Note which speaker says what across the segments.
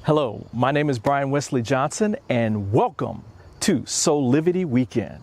Speaker 1: Hello, my name is Brian Westley Johnson, and welcome to Soulivity Weekend.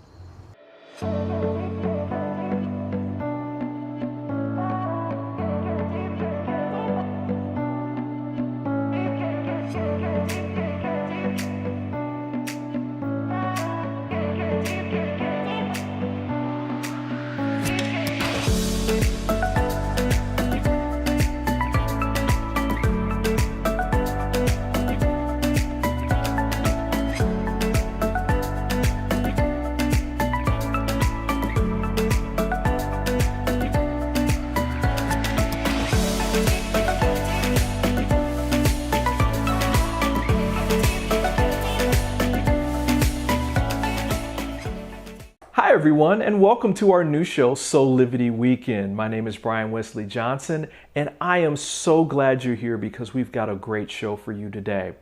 Speaker 1: Hi everyone, and welcome to our new show, Soulivity Weekend. My name is Brian Westley Johnson, and I am so glad you're here because we've got a great show for you today.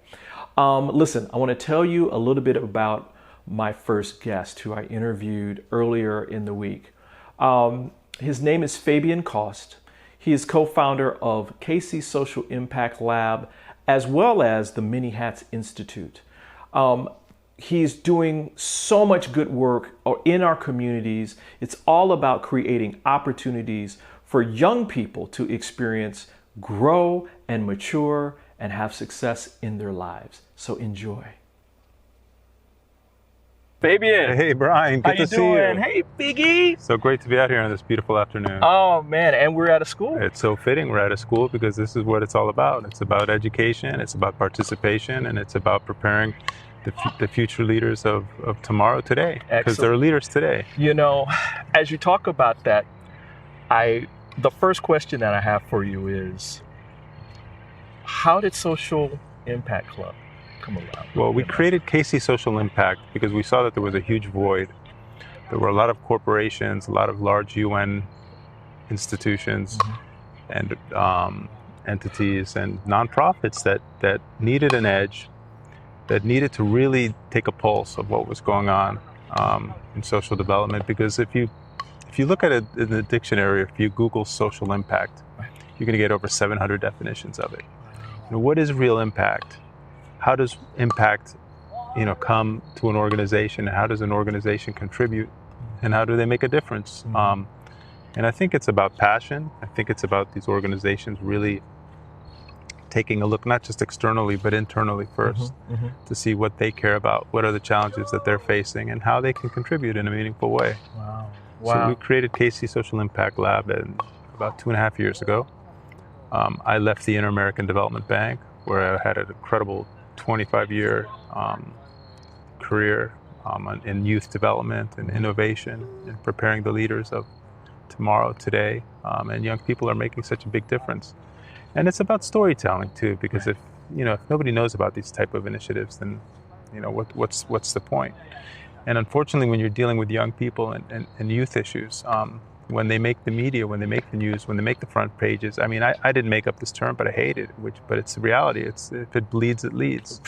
Speaker 1: Listen, I want to tell you a little bit about my first guest who I interviewed earlier in the week. His name is Fabian Koss. He is co-founder of KC Social Impact Lab, as well as the Many Hats Institute. He's doing so much good work in our communities. It's all about creating opportunities for young people to experience, grow, and mature, and have success in their lives. So enjoy. Fabian.
Speaker 2: Hey, Brian. Good to see you.
Speaker 1: Hey, Biggie.
Speaker 2: So great to be out here on this beautiful afternoon.
Speaker 1: Oh, man. And we're at a school.
Speaker 2: It's so fitting we're at a school because this is what it's all about. It's about education, it's about participation, and it's about preparing the future leaders of tomorrow today, because they're leaders today.
Speaker 1: You know, as you talk about that, the first question that I have for you is, how did Social Impact Club come around?
Speaker 2: Well, we created KC Social Impact because we saw that there was a huge void. There were a lot of corporations, a lot of large UN institutions, and entities and nonprofits that needed an edge, that needed to really take a pulse of what was going on in social development. Because if you look at it in the dictionary, if you Google social impact, you're going to get over 700 definitions of it. You know, what is real impact? How does impact, come to an organization? And how does an organization contribute? And how do they make a difference? And I think it's about passion. I think it's about these organizations really taking a look, not just externally, but internally first, to see what they care about, what are the challenges that they're facing, and how they can contribute in a meaningful way.
Speaker 1: Wow.
Speaker 2: So we created KC Social Impact Lab about 2.5 years ago. I left the Inter-American Development Bank, where I had an incredible 25-year career in youth development and innovation and preparing the leaders of tomorrow, today, and young people are making such a big difference. And it's about storytelling too, because if nobody knows about these type of initiatives, then what's the point? And unfortunately, when you're dealing with young people and youth issues, when they make the media, when they make the news, when they make the front pages, I mean, I didn't make up this term, but I hate it. But it's the reality. It's if it bleeds, it leads.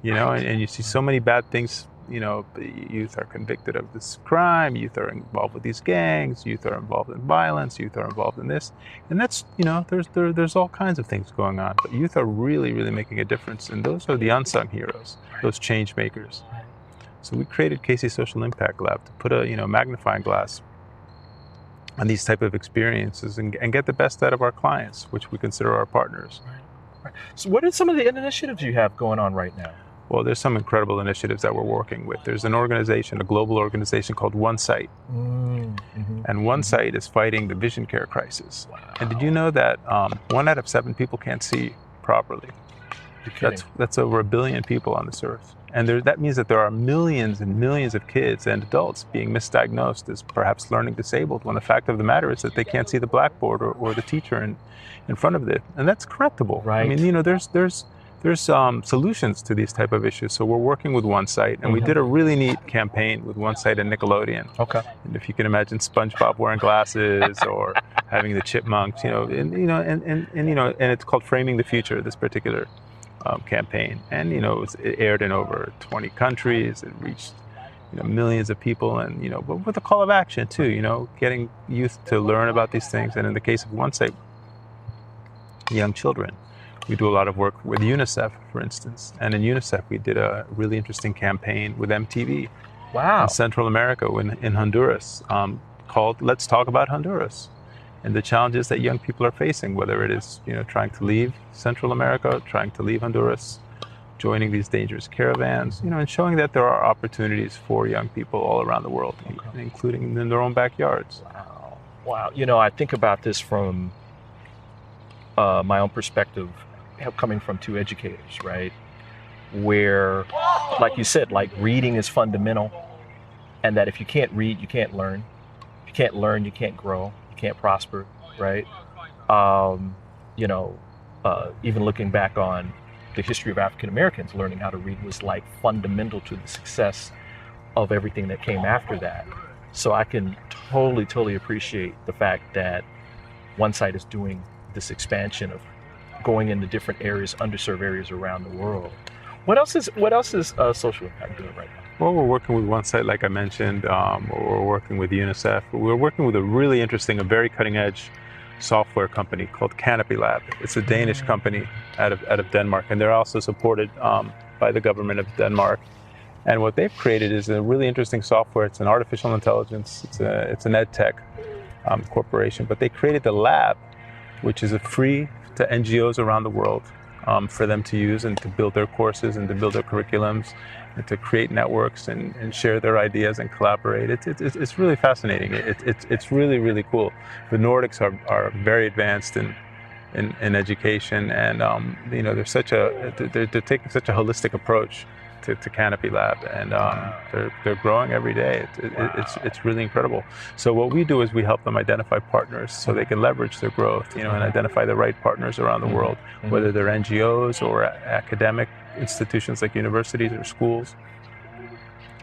Speaker 2: And you see so many bad things. Youth are convicted of this crime, youth are involved with these gangs, youth are involved in violence, youth are involved in this. And that's, there's all kinds of things going on. But youth are really, really making a difference. And those are the unsung heroes, those change makers. So we created KC Social Impact Lab to put a magnifying glass on these type of experiences and get the best out of our clients, which we consider our partners.
Speaker 1: Right. So what are some of the initiatives you have going on right now?
Speaker 2: Well, there's some incredible initiatives that we're working with. There's an organization, a global organization called One Sight. And One Sight is fighting the vision care crisis. Wow. And did you know that 1 out of 7 people can't see properly? That's over 1 billion people on this earth. And that means that there are millions and millions of kids and adults being misdiagnosed as perhaps learning disabled, when the fact of the matter is that they can't see the blackboard or the teacher in front of it. And that's correctable.
Speaker 1: Right.
Speaker 2: I mean, there's solutions to these type of issues. So we're working with One Sight, and we did a really neat campaign with One Sight and Nickelodeon.
Speaker 1: Okay.
Speaker 2: And if you can imagine SpongeBob wearing glasses or having the chipmunks, and it's called Framing the Future, this particular campaign. And it aired in over 20 countries. It reached millions of people, and but with a call of action too. Getting youth to learn about these things, and in the case of One Sight, young children. We do a lot of work with UNICEF, for instance. And in UNICEF, we did a really interesting campaign with MTV in Central America, in Honduras, called Let's Talk About Honduras, and the challenges that young people are facing, whether it is trying to leave Central America, trying to leave Honduras, joining these dangerous caravans, and showing that there are opportunities for young people all around the world, including in their own backyards.
Speaker 1: Wow. I think about this from my own perspective, coming from two educators, right? Where, like you said, like reading is fundamental, and that if you can't read, you can't learn. If you can't learn, you can't grow, you can't prosper, right? Even looking back on the history of African Americans, learning how to read was like fundamental to the success of everything that came after that. So I can totally appreciate the fact that one site is doing this expansion of going into different areas, underserved areas around the world. What else is Social Impact doing right now?
Speaker 2: Well, we're working with one site, like I mentioned. We're working with UNICEF. We're working with a really interesting, a very cutting-edge software company called Canopy Lab. It's a Danish company out of Denmark, and they're also supported by the government of Denmark. And what they've created is a really interesting software. It's an artificial intelligence. It's an ed tech corporation, but they created the lab, which is a free to NGOs around the world for them to use and to build their courses and to build their curriculums and to create networks and share their ideas and collaborate. It's really fascinating. It's really cool. The Nordics are very advanced in education, and they're taking such a holistic approach to Canopy Lab, and they're growing every day. It's really incredible. So what we do is we help them identify partners so they can leverage their growth, and identify the right partners around the world, whether they're NGOs or academic institutions like universities or schools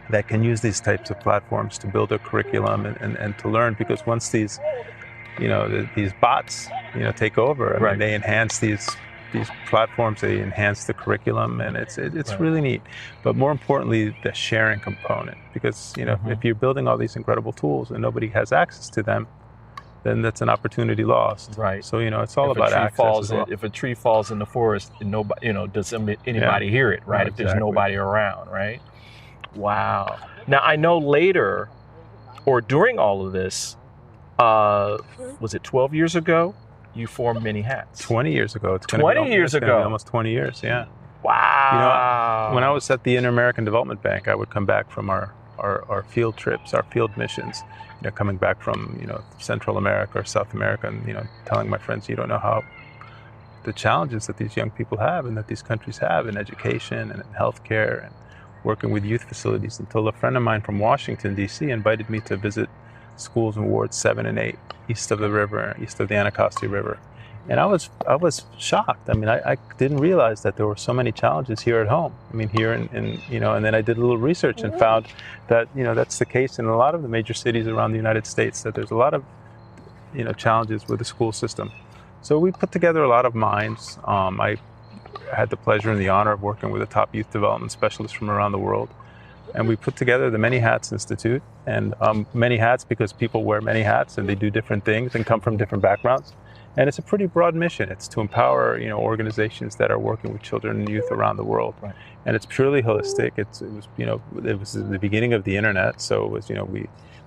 Speaker 2: that can use these types of platforms to build a curriculum and to learn. Because once these bots take over, I mean, they enhance these platforms, they enhance the curriculum, and it's really neat. But more importantly, the sharing component, because if you're building all these incredible tools and nobody has access to them, then that's an opportunity lost.
Speaker 1: Right.
Speaker 2: So it's all about access.
Speaker 1: If a tree falls in the forest, and nobody, does anybody hear it? Right. If there's nobody around, right? Wow. Now I know later, or during all of this, was it 12 years ago? You formed Many Hats.
Speaker 2: 20 years ago. It's
Speaker 1: 20 years ago.
Speaker 2: Almost 20 years, yeah.
Speaker 1: Wow.
Speaker 2: When I was at the Inter-American Development Bank, I would come back from our field trips, our field missions, coming back from, Central America or South America, and, telling my friends, you don't know how the challenges that these young people have and that these countries have in education and in healthcare and working with youth facilities, until a friend of mine from Washington, D.C. invited me to visit schools in wards 7 and 8, east of the river, east of the Anacostia River. And I was shocked. I mean, I didn't realize that there were so many challenges here at home. I mean, here and then I did a little research and found that, that's the case in a lot of the major cities around the United States, that there's a lot of, challenges with the school system. So we put together a lot of minds. I had the pleasure and the honor of working with a top youth development specialist from around the world. And we put together the Many Hats Institute, and many hats because people wear many hats and they do different things and come from different backgrounds. And it's a pretty broad mission. It's to empower, organizations that are working with children and youth around the world. Right. And it's purely holistic. It was the beginning of the internet, so it was,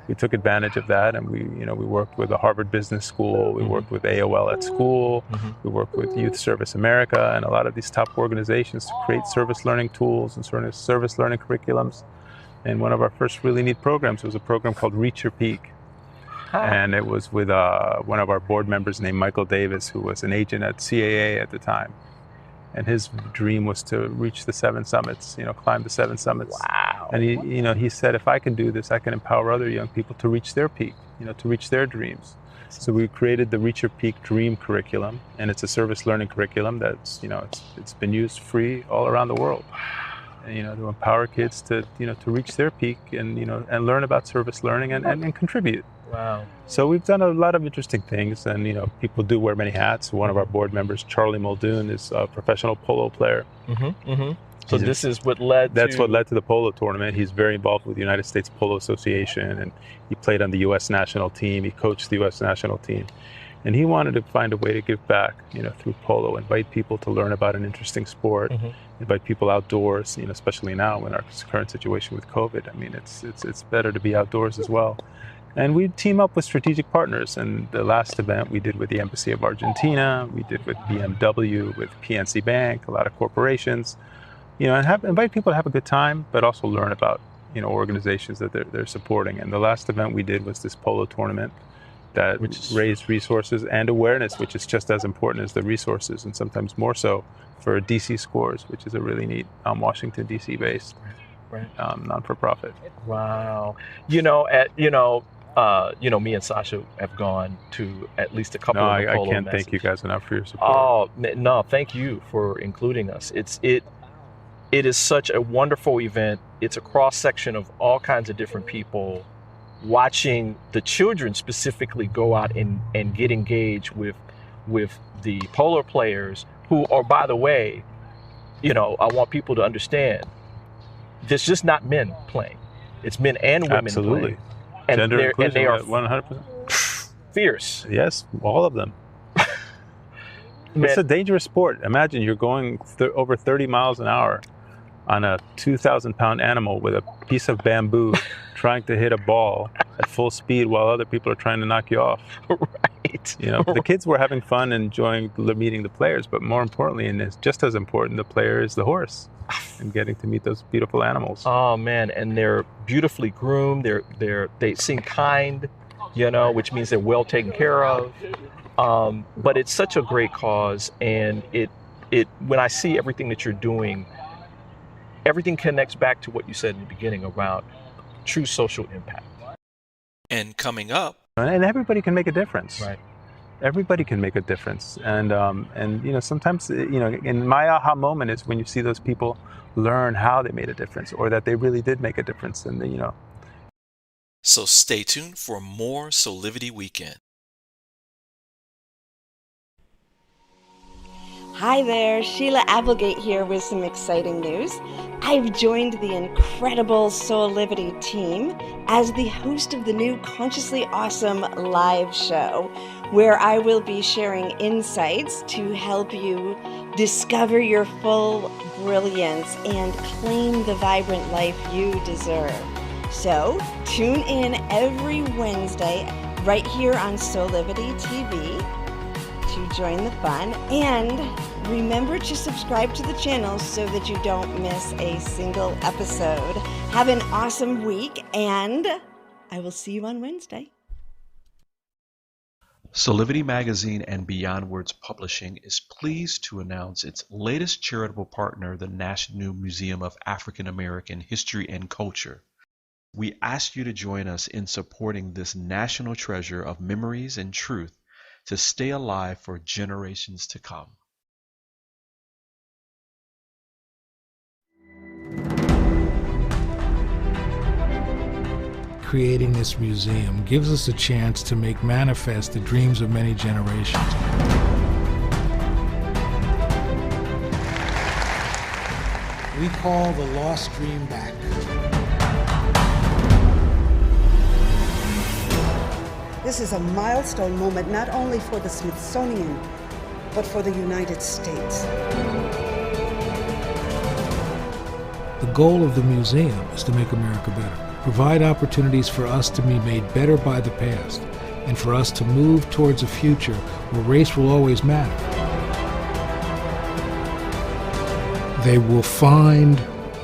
Speaker 2: we took advantage of that, and we worked with the Harvard Business School. We worked with AOL at school. We worked with Youth Service America and a lot of these top organizations to create service learning tools and sort of service learning curriculums. And one of our first really neat programs was a program called Reach Your Peak. And it was with one of our board members named Michael Davis, who was an agent at CAA at the time. And his dream was to reach the 7 summits, climb the 7 summits.
Speaker 1: Wow.
Speaker 2: And he said, if I can do this, I can empower other young people to reach their peak, to reach their dreams. So we created the Reach Your Peak Dream curriculum, and it's a service learning curriculum that's, it's been used free all around the world. And, to empower kids to reach their peak and, and learn about service learning and contribute.
Speaker 1: Wow.
Speaker 2: So we've done a lot of interesting things, and, people do wear many hats. One of our board members, Charlie Muldoon, is a professional polo player.
Speaker 1: So this is what led
Speaker 2: That's what led to the polo tournament. He's very involved with the United States Polo Association, and he played on the U.S. national team. He coached the U.S. national team. And he wanted to find a way to give back, through polo, invite people to learn about an interesting sport, invite people outdoors, especially now in our current situation with COVID. I mean, it's better to be outdoors as well. And we team up with strategic partners. And the last event we did with the Embassy of Argentina, we did with BMW, with PNC Bank, a lot of corporations, and invite people to have a good time, but also learn about, organizations that they're supporting. And the last event we did was this polo tournament that raised resources and awareness, which is just as important as the resources, and sometimes more so, for DC Scores, which is a really neat Washington DC based non-for-profit.
Speaker 1: Wow. Me and Sasha have gone to at least a couple of the polo
Speaker 2: I can't
Speaker 1: messes.
Speaker 2: thank you guys enough for your support.
Speaker 1: Oh, no, thank you for including us. It is such a wonderful event. It's a cross-section of all kinds of different people. Watching the children specifically go out and get engaged with the polo players who are, by the way, I want people to understand, there's just not men playing. It's men and women
Speaker 2: Absolutely.
Speaker 1: playing. And
Speaker 2: Gender inclusion,
Speaker 1: they are
Speaker 2: 100%.
Speaker 1: Fierce.
Speaker 2: Yes, all of them. It's a dangerous sport. Imagine you're going over 30 miles an hour on a 2,000-pound animal with a piece of bamboo trying to hit a ball at full speed while other people are trying to knock you off.
Speaker 1: Right.
Speaker 2: The kids were having fun, enjoying meeting the players, but more importantly, and it's just as important, the player is the horse and getting to meet those beautiful animals.
Speaker 1: Oh man, and they're beautifully groomed. They seem kind, which means they're well taken care of. But it's such a great cause, and it when I see everything that you're doing, everything connects back to what you said in the beginning about true social impact.
Speaker 3: And coming up,
Speaker 2: and everybody can make a difference.
Speaker 1: Right.
Speaker 2: Everybody can make a difference, and sometimes and my aha moment is when you see those people learn how they made a difference, or that they really did make a difference, and
Speaker 3: So stay tuned for more Soulivity Weekend.
Speaker 4: Hi there, Sheila Applegate here with some exciting news. I've joined the incredible Soulivity team as the host of the new Consciously Awesome live show, where I will be sharing insights to help you discover your full brilliance and claim the vibrant life you deserve. So tune in every Wednesday right here on Soulivity TV to join the fun, and remember to subscribe to the channel so that you don't miss a single episode. Have an awesome week, and I will see you on Wednesday.
Speaker 3: Soulivity Magazine and Beyond Words Publishing is pleased to announce its latest charitable partner, the National Museum of African American History and Culture. We ask you to join us in supporting this national treasure of memories and truth to stay alive for generations to come.
Speaker 5: Creating this museum gives us a chance to make manifest the dreams of many generations. We call the lost dream back.
Speaker 6: This is a milestone moment not only for the Smithsonian, but for the United States.
Speaker 5: The goal of the museum is to make America better, provide opportunities for us to be made better by the past, and for us to move towards a future where race will always matter. They will find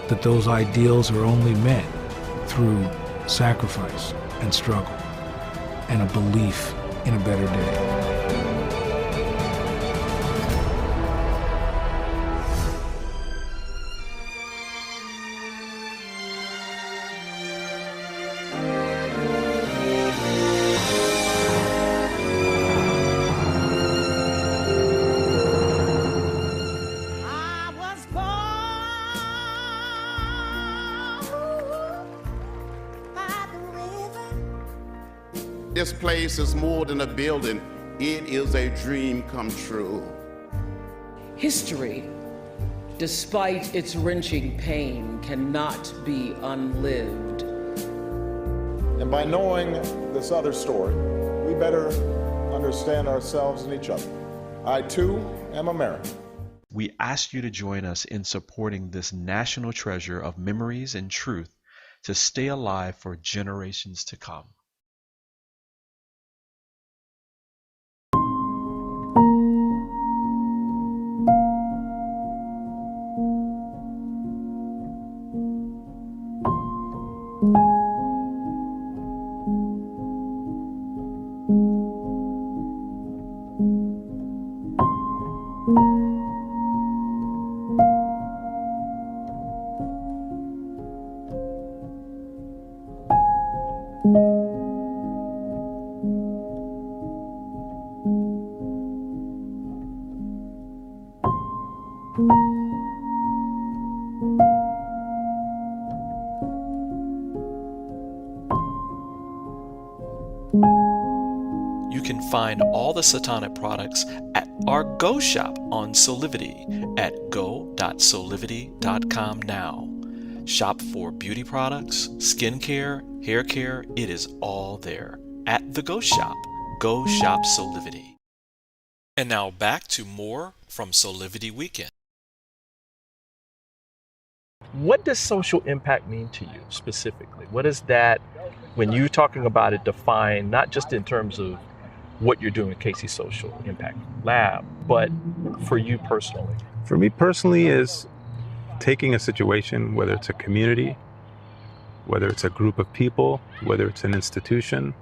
Speaker 5: that those ideals are only met through sacrifice and struggle, and a belief in a better day.
Speaker 7: This place is more than a building. It is a dream come true.
Speaker 8: History, despite its wrenching pain, cannot be unlived.
Speaker 9: And by knowing this other story, we better understand ourselves and each other. I, too, am American.
Speaker 3: We ask you to join us in supporting this national treasure of memories and truth to stay alive for generations to come.
Speaker 1: You can find all the Satana products at our Go shop on Soulivity at go.soulivity.com now. Shop for beauty products, skincare, hair care. It is all there at the Go shop. Go shop Soulivity. And now back to more from Soulivity Weekend. What does social impact mean to you specifically? What is that, when you're talking about it, define not just in terms of what you're doing with Casey Social Impact Lab, but for you personally?
Speaker 2: For me personally is taking a situation, whether it's a community, whether it's a group of people, whether it's an institution,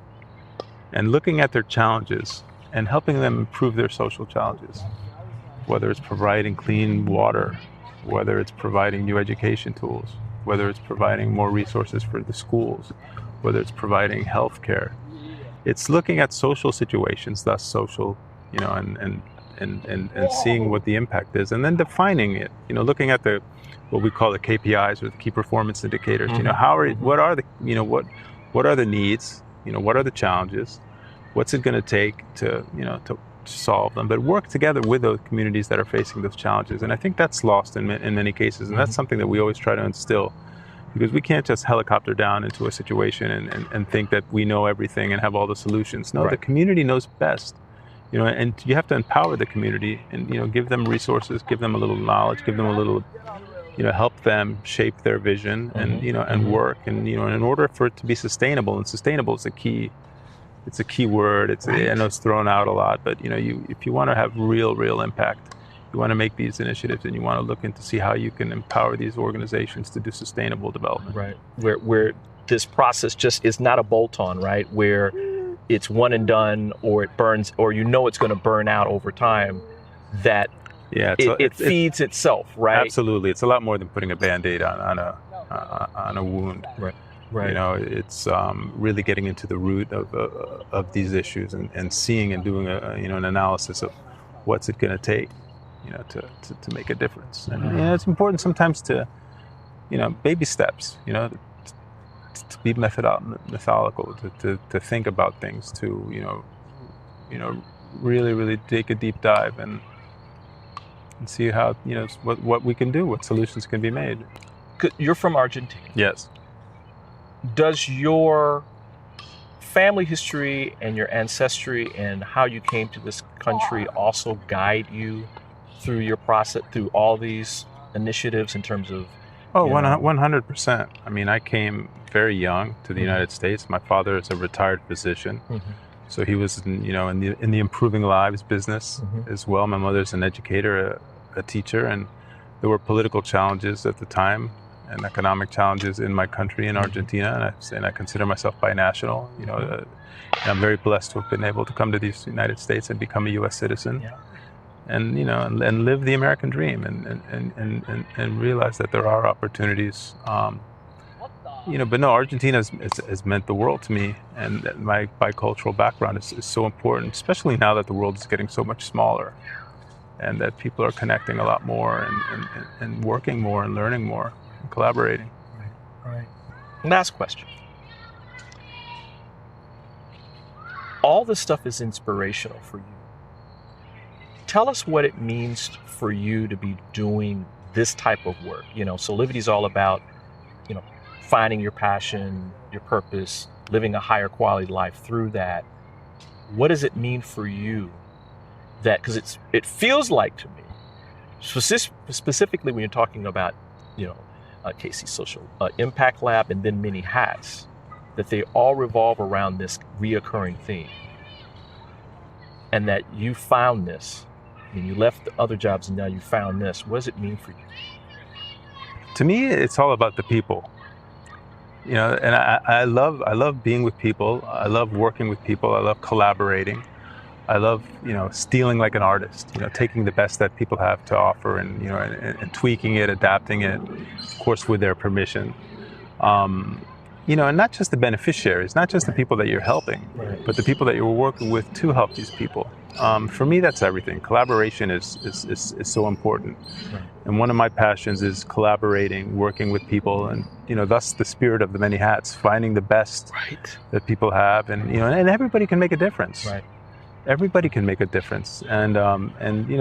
Speaker 2: and looking at their challenges and helping them improve their social challenges, whether it's providing clean water, whether it's providing new education tools, whether it's providing more resources for the schools, whether it's providing health care. It's looking at social situations, thus social, and seeing what the impact is, and then defining it. Looking at what we call the KPIs or the key performance indicators.
Speaker 1: Mm-hmm.
Speaker 2: What are the needs? What are the challenges? What's it going to take to solve them? But work together with those communities that are facing those challenges. And I think that's lost in many cases, and that's something that we always try to instill. Because we can't just helicopter down into a situation and think that we know everything and have all the solutions. No,
Speaker 1: right.
Speaker 2: The community knows best. And you have to empower the community and, give them resources, give them a little knowledge, give them a little, help them shape their vision and, and work. And, in order for it to be sustainable, and sustainable is it's a key word. I know it's thrown out a lot, but, if you want to have real impact, you want to make these initiatives and you want to look into see how you can empower these organizations to do sustainable development.
Speaker 1: Right. Where this process just is not a bolt-on, right? Where it's one and done, or it burns, or it's going to burn out over time. That it feeds itself, right?
Speaker 2: Absolutely. It's a lot more than putting a Band-Aid on a wound.
Speaker 1: Right.
Speaker 2: It's really getting into the root of these issues and seeing and doing an analysis of what's it going to take. To make a difference. And it's important sometimes to, baby steps, to be methodical, to think about things, to, really take a deep dive and see how, what we can do, what solutions can be made.
Speaker 1: You're from Argentina.
Speaker 2: Yes.
Speaker 1: Does your family history and your ancestry and how you came to this country also guide you through your process, through all these initiatives in terms of?
Speaker 2: 100%. I mean, I came very young to the United States. My father is a retired physician, so he was, in the improving lives business as well. My mother's an educator, a teacher, and there were political challenges at the time and economic challenges in my country, in Argentina, and I consider myself binational. I'm very blessed to have been able to come to the United States and become a U.S. citizen.
Speaker 1: Yeah.
Speaker 2: And and live the American dream and realize that there are opportunities. But no, Argentina has meant the world to me, and my bicultural background is so important, especially now that the world is getting so much smaller, and that people are connecting a lot more and working more and learning more and collaborating.
Speaker 1: Right. Last question. All this stuff is inspirational for you. Tell us what it means for you to be doing this type of work. Soulivity is all about, finding your passion, your purpose, living a higher quality life through that. what does it mean for you that, because it feels like to me, specifically when you're talking about, Casey's Social Impact Lab and then Many Hats, that they all revolve around this reoccurring theme. And that you found this, and you left the other jobs and now you found this. What does it mean for you?
Speaker 2: To me, it's all about the people. And I love being with people. I love working with people. I love collaborating. I love, stealing like an artist, taking the best that people have to offer and tweaking it, adapting it, of course, with their permission. And not just the beneficiaries, not just the people that you're helping, but the people that you're working with to help these people. For me, that's everything. Collaboration is so important. Right. And one of my passions is collaborating, working with people, and thus the spirit of the Many Hats, finding the best that people have, and and everybody can make a difference.
Speaker 1: Right.
Speaker 2: Everybody can make a difference, and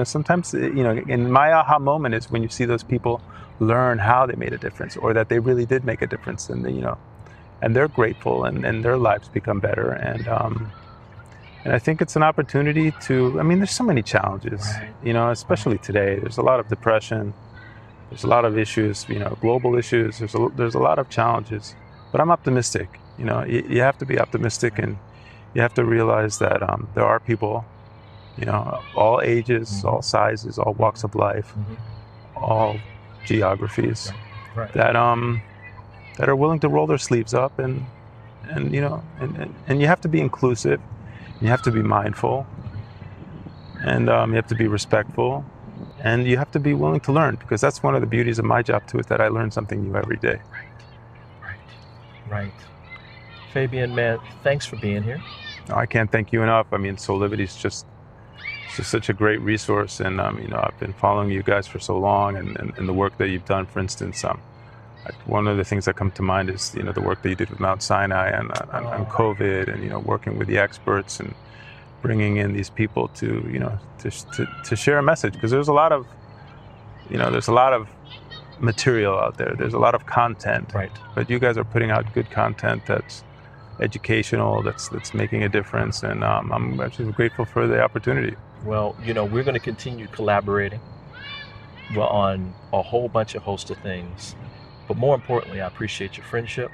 Speaker 2: sometimes and my aha moment is when you see those people learn how they made a difference, or that they really did make a difference, and and they're grateful, and their lives become better, and I think it's an opportunity to. There's so many challenges, especially today. There's a lot of depression, there's a lot of issues, global issues. There's a lot of challenges, but I'm optimistic. You have to be optimistic, and you have to realize that there are people, all ages, all sizes, all walks of life, all geographies, that are willing to roll their sleeves up, and you have to be inclusive, you have to be mindful, and you have to be respectful, and you have to be willing to learn, because that's one of the beauties of my job too, is that I learn something new every day.
Speaker 1: Right. Fabian, man, thanks for being here.
Speaker 2: No, I can't thank you enough. Soulivity is just such a great resource, and I've been following you guys for so long, and the work that you've done. For instance, one of the things that come to mind is the work that you did with Mount Sinai and on COVID, and working with the experts and bringing in these people to to share a message, because there's a lot of material out there. There's a lot of content, but you guys are putting out good content that's educational, that's making a difference, and I'm actually grateful for the opportunity.
Speaker 1: Well, we're going to continue collaborating on a whole host of things. But more importantly, I appreciate your friendship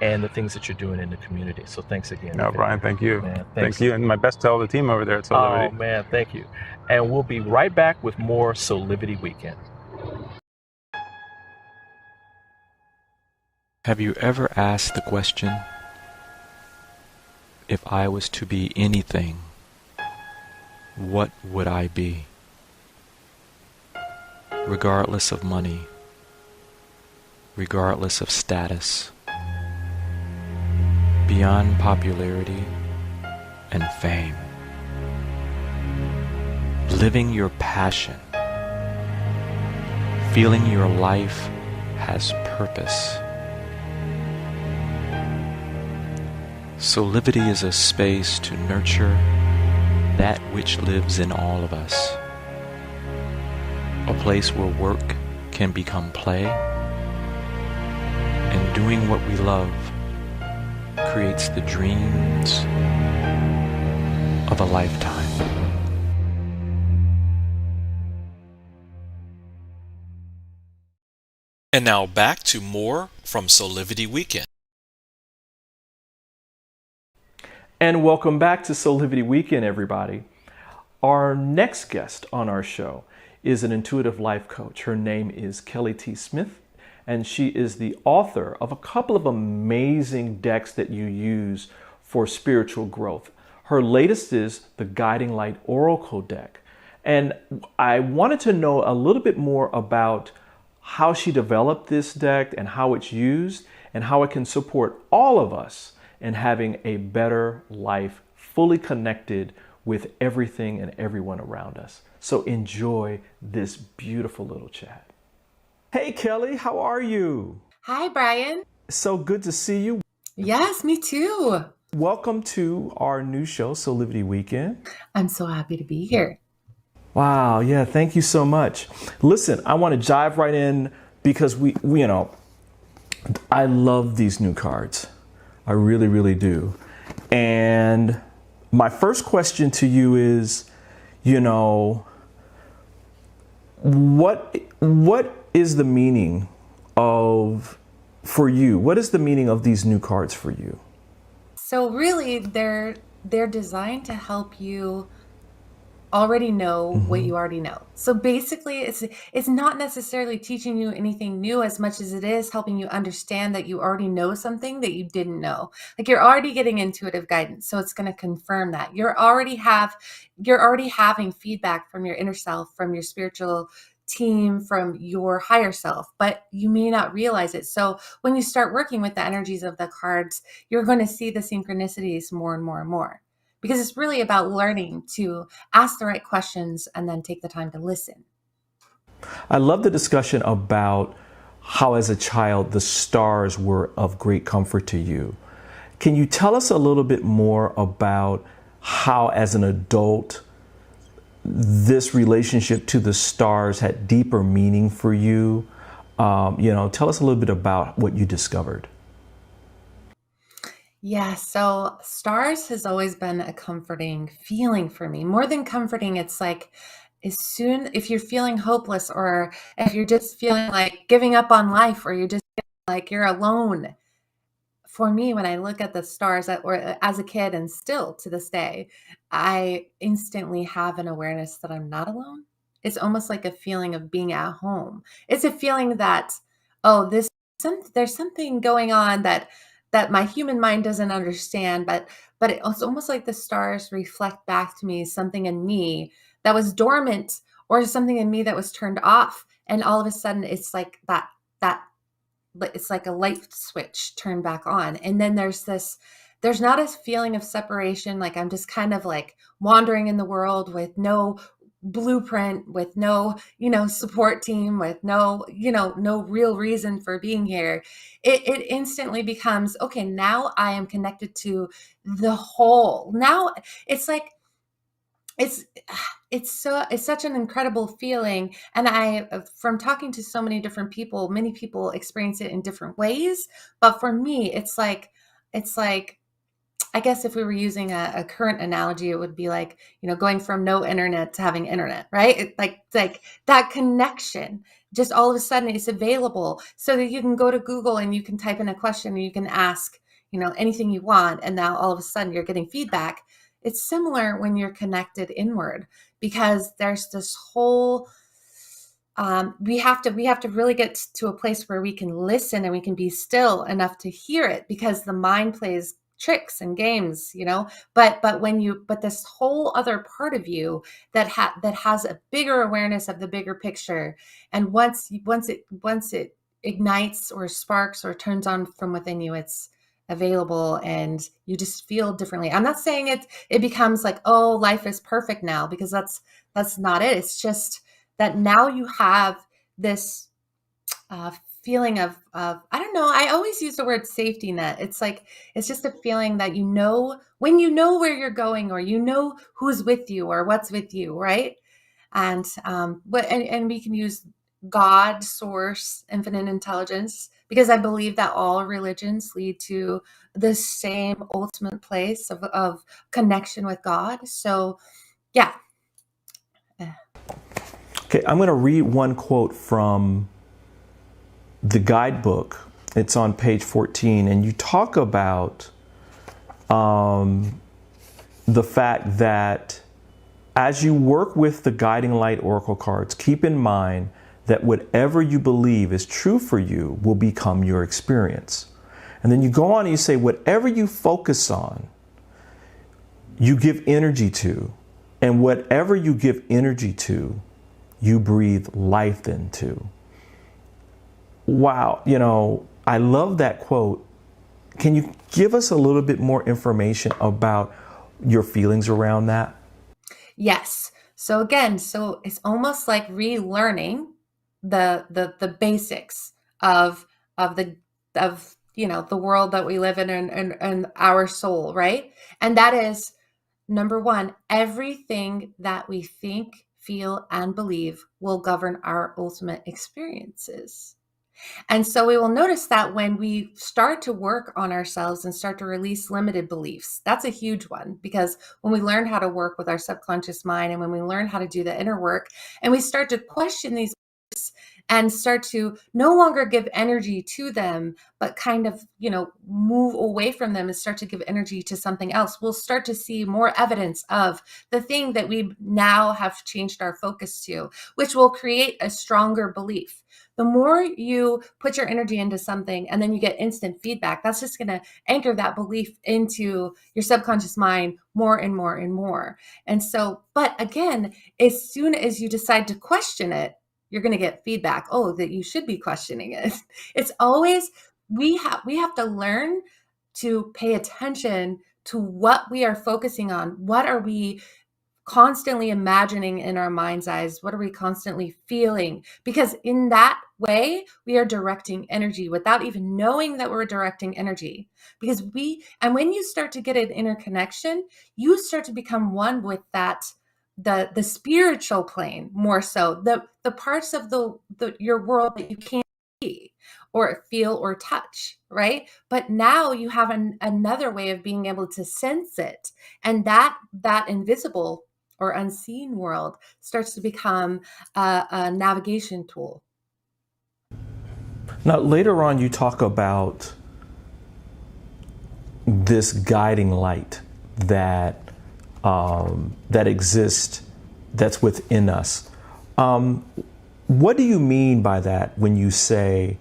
Speaker 1: and the things that you're doing in the community. So thanks again.
Speaker 2: No, Brian, thank you.
Speaker 1: Man,
Speaker 2: thank you. And my best to all the team over there at Soulivity.
Speaker 1: Oh, man, thank you. And we'll be right back with more Soulivity Weekend.
Speaker 10: Have you ever asked the question, if I was to be anything, what would I be? Regardless of money, regardless of status, beyond popularity and fame, living your passion, feeling your life has purpose. Soulivity is a space to nurture that which lives in all of us, a place where work can become play, and doing what we love creates the dreams of a lifetime.
Speaker 11: And now back to more from Soulivity Weekend.
Speaker 1: And welcome back to Soulivity Weekend, everybody. Our next guest on our show is an intuitive life coach. Her name is Kelly T. Smith, and she is the author of a couple of amazing decks that you use for spiritual growth. Her latest is the Guiding Light Oracle deck. And I wanted to know a little bit more about how she developed this deck and how it's used and how it can support all of us in having a better life, fully connected with everything and everyone around us. So enjoy this beautiful little chat. Hey, Kelly, how are you?
Speaker 12: Hi, Brian.
Speaker 1: So good to see you.
Speaker 12: Yes, me too.
Speaker 1: Welcome to our new show, Soulivity Weekend.
Speaker 12: I'm so happy to be here.
Speaker 1: Wow, yeah, thank you so much. Listen, I want to dive right in because we I love these new cards. I really, really do. And my first question to you is, you know, what is the meaning of, for you, what is the meaning of these new cards for you?
Speaker 12: So really, they're designed to help you already know what you already know. So basically, it's not necessarily teaching you anything new as much as it is helping you understand that you already know something that you didn't know. Like you're already getting intuitive guidance, so it's going to confirm that. You're already having feedback from your inner self, from your spiritual team, from your higher self, but you may not realize it. So when you start working with the energies of the cards, you're going to see the synchronicities more and more and more, because it's really about learning to ask the right questions and then take the time to listen.
Speaker 1: I love the discussion about how as a child the stars were of great comfort to you. Can you tell us a little bit more about how as an adult this relationship to the stars had deeper meaning for you? Tell us a little bit about what you discovered.
Speaker 12: Yeah, so stars has always been a comforting feeling for me. More than comforting, it's like if you're feeling hopeless, or if you're just feeling like giving up on life, or you're just feeling like you're alone. For me, when I look at the stars or as a kid and still to this day, I instantly have an awareness that I'm not alone. It's almost like a feeling of being at home. It's a feeling that, oh, there's something going on that my human mind doesn't understand, but it's almost like the stars reflect back to me something in me that was dormant, or something in me that was turned off, and all of a sudden it's like that but it's like a light switch turned back on. And then there's not a feeling of separation. Like I'm just kind of like wandering in the world with no blueprint, with no, support team, with no, no real reason for being here. It instantly becomes, okay, now I am connected to the whole. Now it's like, it's it's such an incredible feeling. And from talking to so many different people, many people experience it in different ways, but for me it's like I guess if we were using a current analogy, it would be like, going from no internet to having internet, right? Like that connection, just all of a sudden it's available, so that you can go to Google and you can type in a question and you can ask, anything you want. And now all of a sudden you're getting feedback. It's similar when you're connected inward, because there's this whole, we have to really get to a place where we can listen and we can be still enough to hear it, because the mind plays tricks and games, but this whole other part of you that has a bigger awareness of the bigger picture. And once it ignites or sparks or turns on from within you, it's available and you just feel differently. I'm not saying it becomes like, oh, life is perfect now, because that's not it. It's just that now you have this feeling of I don't know. I always use the word safety net. It's like, it's just a feeling that when you know where you're going, or who's with you or what's with you, right? And and we can use God, source, infinite intelligence, because I believe that all religions lead to the same ultimate place of connection with God. So yeah.
Speaker 1: Okay, I'm going to read one quote from the guidebook. It's on page 14, and you talk about the fact that as you work with the guiding light oracle cards, keep in mind that whatever you believe is true for you will become your experience. And then you go on and you say, whatever you focus on, you give energy to, and whatever you give energy to, you breathe life into. Wow, I love that quote. Can you give us a little bit more information about your feelings around that?
Speaker 12: Yes. So again, it's almost like relearning the basics of the world that we live in, and our soul, right? And that is, number one, everything that we think, feel, and believe will govern our ultimate experiences. And so we will notice that when we start to work on ourselves and start to release limited beliefs, that's a huge one, because when we learn how to work with our subconscious mind and when we learn how to do the inner work and we start to question these beliefs and start to no longer give energy to them, but kind of, move away from them and start to give energy to something else, we'll start to see more evidence of the thing that we now have changed our focus to, which will create a stronger belief. The more you put your energy into something and then you get instant feedback, that's just going to anchor that belief into your subconscious mind more and more and more. And so, but again, as soon as you decide to question it, you're going to get feedback. Oh, that you should be questioning it. It's always, we have to learn to pay attention to what we are focusing on. What are we constantly imagining in our mind's eyes? What are we constantly feeling? Because in that way, we are directing energy without even knowing that we're directing energy. Because when you start to get an interconnection, you start to become one with that, the spiritual plane, more so the parts of your world that you can't see or feel or touch, right? But now you have another way of being able to sense it. And that invisible or unseen world starts to become a navigation tool.
Speaker 1: Now, later on, you talk about this guiding light that exists, that's within us. What do you mean by that when you say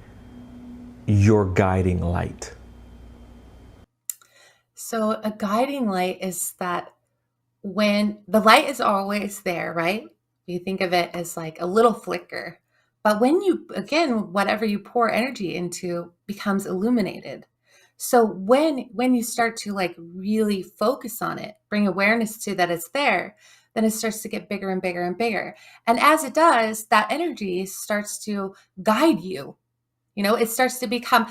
Speaker 1: your guiding light?
Speaker 12: So a guiding light is that when the light is always there, right? You think of it as like a little flicker. But when whatever you pour energy into becomes illuminated. So when you start to like really focus on it, bring awareness to that it's there, then it starts to get bigger and bigger and bigger. And as it does, that energy starts to guide you. It starts to become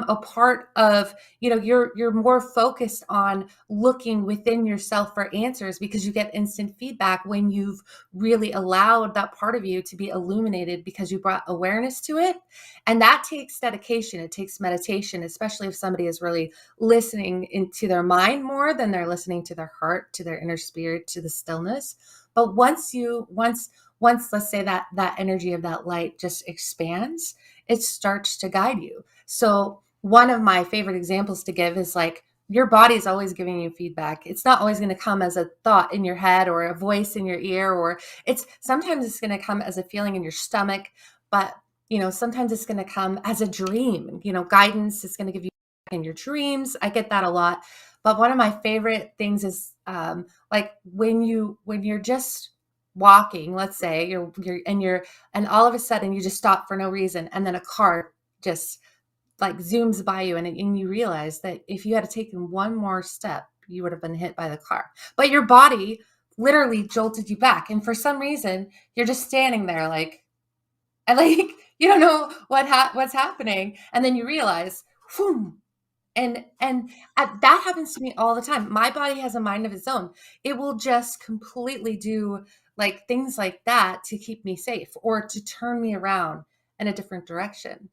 Speaker 12: a part of, you're more focused on looking within yourself for answers because you get instant feedback when you've really allowed that part of you to be illuminated because you brought awareness to it. And that takes dedication. It takes meditation, especially if somebody is really listening into their mind more than they're listening to their heart, to their inner spirit, to the stillness. But once let's say that energy of that light just expands, it starts to guide you. So one of my favorite examples to give is like, your body is always giving you feedback. It's not always going to come as a thought in your head or a voice in your ear, or sometimes it's going to come as a feeling in your stomach, but sometimes it's going to come as a dream. Guidance is going to give you in your dreams. I get that a lot. But one of my favorite things is like when you're just walking, let's say and all of a sudden you just stop for no reason, and then a car just like zooms by you, and you realize that if you had taken one more step, you would have been hit by the car. But your body literally jolted you back, and for some reason you're just standing there and you don't know what's happening, and then you realize, whoom. And that happens to me all the time. My body has a mind of its own. It will just completely do like things like that to keep me safe or to turn me around in a different direction.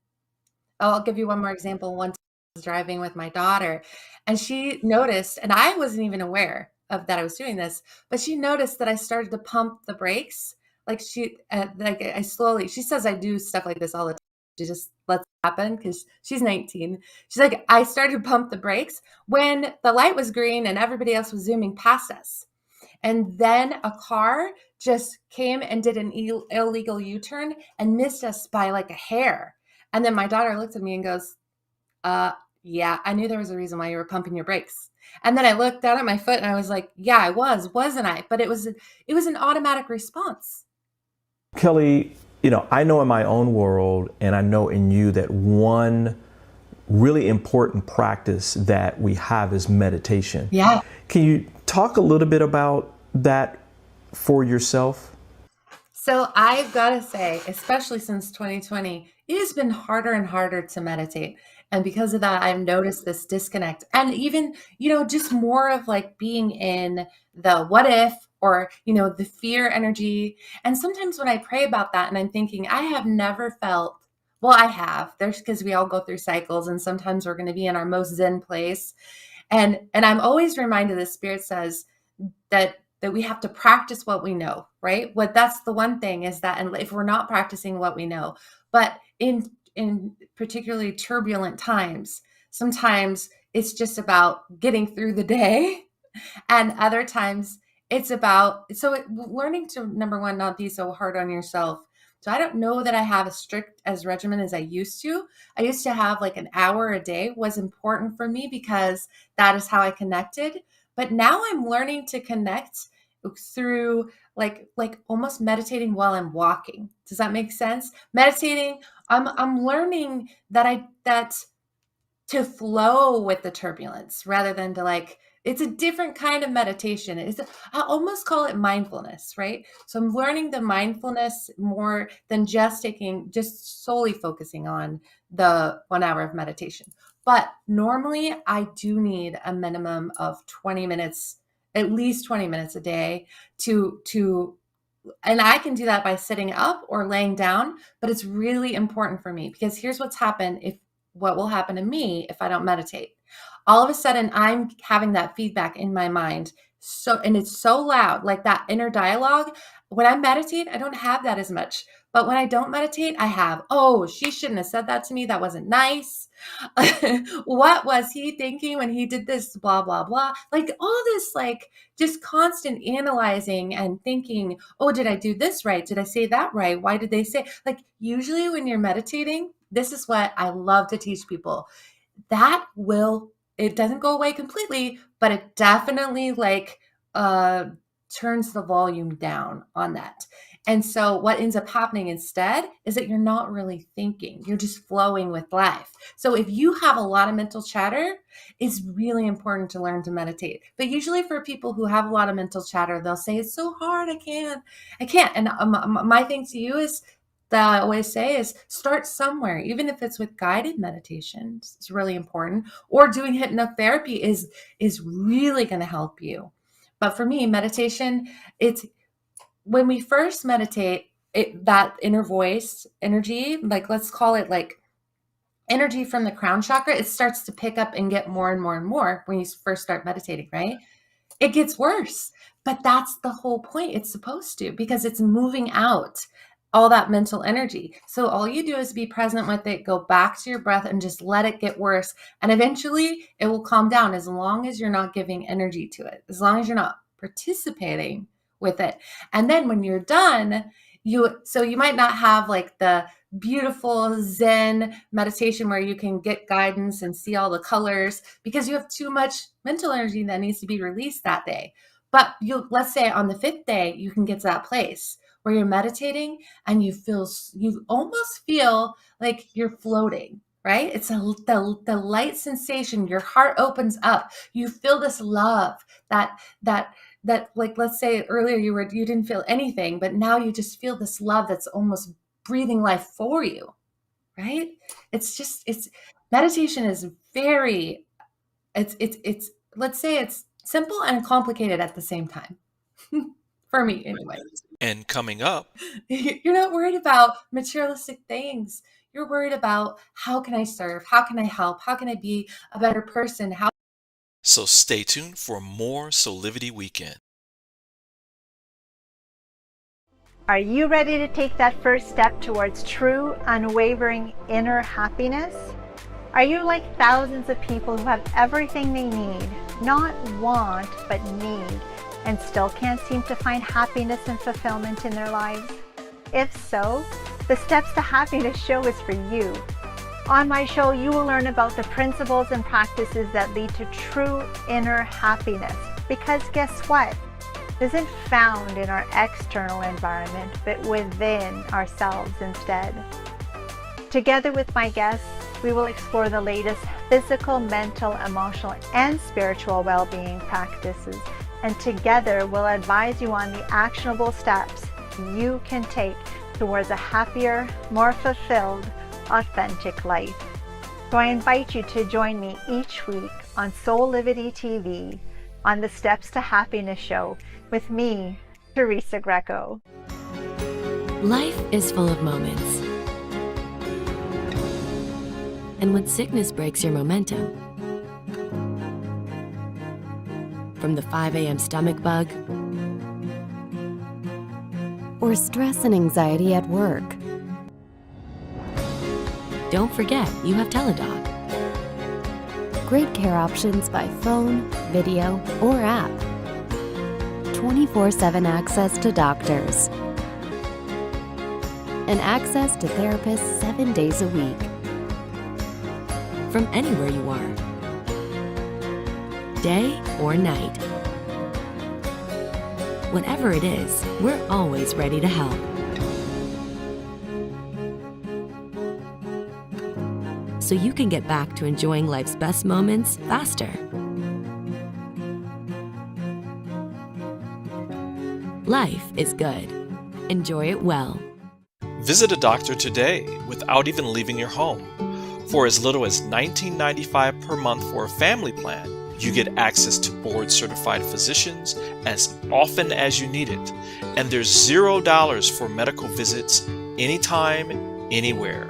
Speaker 12: I'll give you one more example. One time I was driving with my daughter, and she noticed, and I wasn't even aware of that I was doing this, but she noticed that I started to pump the brakes. Like she says I do stuff like this all the time. She just lets it happen because she's 19. She's like, I started to pump the brakes when the light was green and everybody else was zooming past us. And then a car just came and did an illegal U-turn and missed us by like a hair. And then my daughter looked at me and goes, yeah, I knew there was a reason why you were pumping your brakes. And then I looked down at my foot and I was like, yeah, I wasn't I? But it was an automatic response.
Speaker 1: Kelly, I know in my own world, and I know in you, that one really important practice that we have is meditation.
Speaker 12: Yeah.
Speaker 1: Can you talk a little bit about that for yourself?
Speaker 12: So I've got to say, especially since 2020, it has been harder and harder to meditate. And because of that, I've noticed this disconnect. And even, just more of like being in the what if, or, the fear energy. And sometimes when I pray about that and I'm thinking, I have never felt Well, I have. There's because we all go through cycles, and sometimes we're going to be in our most zen place. And I'm always reminded, the Spirit says that we have to practice what we know, right? What that's the one thing is that, and if we're not practicing what we know, but in particularly turbulent times, sometimes it's just about getting through the day, and other times it's about learning to, number one, not be so hard on yourself. So I don't know that I have as strict as regimen as I used to. I used to have like an hour a day was important for me because that is how I connected. But now I'm learning to connect through like almost meditating while I'm walking. Does that make sense? Meditating, I'm learning that to flow with the turbulence rather than to it's a different kind of meditation. I almost call it mindfulness, right? So I'm learning the mindfulness more than just solely focusing on the 1 hour of meditation. But normally I do need a minimum of 20 minutes, at least 20 minutes a day and I can do that by sitting up or laying down, but it's really important for me because here's what will happen to me if I don't meditate. All of a sudden I'm having that feedback in my mind. And it's so loud, like that inner dialogue. When I meditate, I don't have that as much. But when I don't meditate, I have, oh, she shouldn't have said that to me. That wasn't nice. What was he thinking when he did this? Blah, blah, blah. Like all this, just constant analyzing and thinking, oh, did I do this right? Did I say that right? Why did they say? Usually when you're meditating, this is what I love to teach people. It doesn't go away completely, but it definitely turns the volume down on that. And so what ends up happening instead is that you're not really thinking. You're just flowing with life. So if you have a lot of mental chatter, it's really important to learn to meditate. But usually for people who have a lot of mental chatter, they'll say, it's so hard. I can't. And my thing to you is, that I always say is start somewhere, even if it's with guided meditation. It's really important. Or doing hypnotherapy is really going to help you. But for me, meditation, it's when we first meditate, that inner voice energy, let's call it energy from the crown chakra, it starts to pick up and get more and more and more when you first start meditating, right? It gets worse, but that's the whole point. It's supposed to, because it's moving out all that mental energy. So all you do is be present with it, go back to your breath and just let it get worse. And eventually it will calm down as long as you're not giving energy to it, as long as you're not participating with it. And then when you're done, you might not have the beautiful Zen meditation where you can get guidance and see all the colors because you have too much mental energy that needs to be released that day. But let's say on the 5th day, you can get to that place where you're meditating and you almost feel like you're floating, right? It's the light sensation. Your heart opens up. You feel this love that let's say earlier you didn't feel anything, but now you just feel this love that's almost breathing life for you, right? Meditation is very, let's say it's simple and complicated at the same time. For me, anyway.
Speaker 11: And coming up,
Speaker 12: you're not worried about materialistic things. You're worried about how can I serve? How can I help? How can I be a better person?
Speaker 11: So stay tuned for more Soulivity Weekend.
Speaker 13: Are you ready to take that first step towards true, unwavering inner happiness? Are you like thousands of people who have everything they need, not want, but need, and still can't seem to find happiness and fulfillment in their lives? If so, the Steps to Happiness show is for you. On my show, you will learn about the principles and practices that lead to true inner happiness. Because guess what? It isn't found in our external environment, but within ourselves instead. Together with my guests, we will explore the latest physical, mental, emotional, and spiritual well-being practices. And together we'll advise you on the actionable steps you can take towards a happier, more fulfilled, authentic life. So I invite you to join me each week on Soulivity TV on the Steps to Happiness show with me, Teresa Greco.
Speaker 14: Life is full of moments And when sickness breaks your momentum, from the 5 a.m. stomach bug, or stress and anxiety at work, don't forget you have Teladoc. Great care options by phone, video, or app. 24/7 access to doctors. And access to therapists 7 days a week. From anywhere you are. Day or night. Whatever it is, we're always ready to help. So you can get back to enjoying life's best moments faster. Life is good. Enjoy it well.
Speaker 11: Visit a doctor today without even leaving your home. For as little as $19.95 per month for a family plan, you get access to board-certified physicians as often as you need it. And there's $0 for medical visits anytime, anywhere.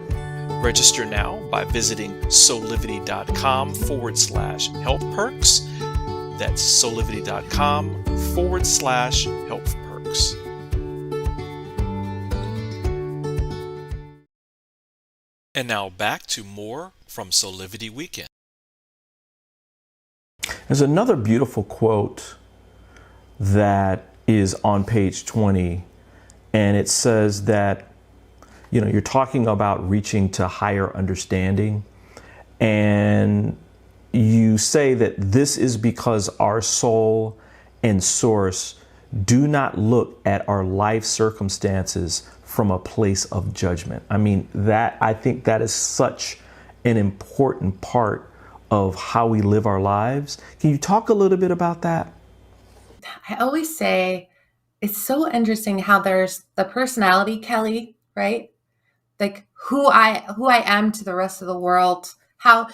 Speaker 11: Register now by visiting soulivity.com/health perks. That's soulivity.com/health perks. And now back to more from Soulivity Weekend.
Speaker 1: There's another beautiful quote that is on page 20, and it says that, you're talking about reaching to higher understanding, and you say that this is because our soul and source do not look at our life circumstances from a place of judgment. I think that is such an important part of how we live our lives. Can you talk a little bit about that?
Speaker 12: I always say it's so interesting how there's the personality Kelly, right? Like who I am to the rest of the world, how,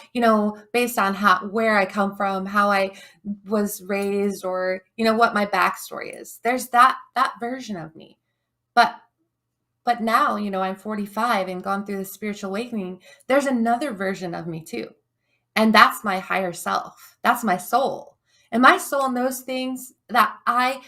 Speaker 12: based on where I come from, how I was raised, or, what my backstory is. There's that version of me. But now, I'm 45 and gone through the spiritual awakening. There's another version of me too. And that's my higher self. That's my soul. And my soul knows things that my